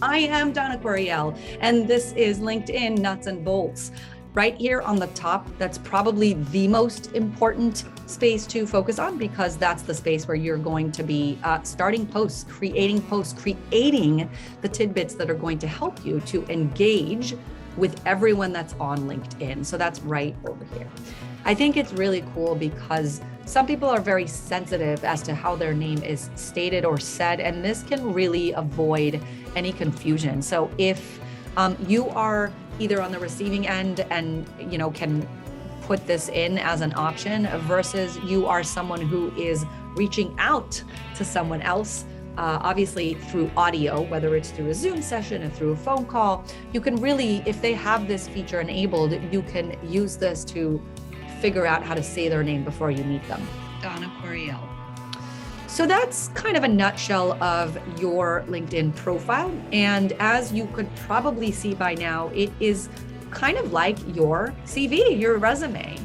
I am Donna Coriel, and this is LinkedIn Nuts and Bolts. Right here on the top, that's probably the most important space to focus on, because that's the space where you're going to be starting posts, creating the tidbits that are going to help you to engage with everyone that's on LinkedIn. So that's right over here. I think it's really cool because some people are very sensitive as to how their name is stated or said, and this can really avoid any confusion. So if you are either on the receiving end and can put this in as an option, versus you are someone who is reaching out to someone else, obviously through audio, whether it's through a Zoom session or through a phone call, you can really, if they have this feature enabled, you can use this to figure out how to say their name before you meet them. Donna Coriel. So that's kind of a nutshell of your LinkedIn profile. And as you could probably see by now, it is kind of like your CV, your resume.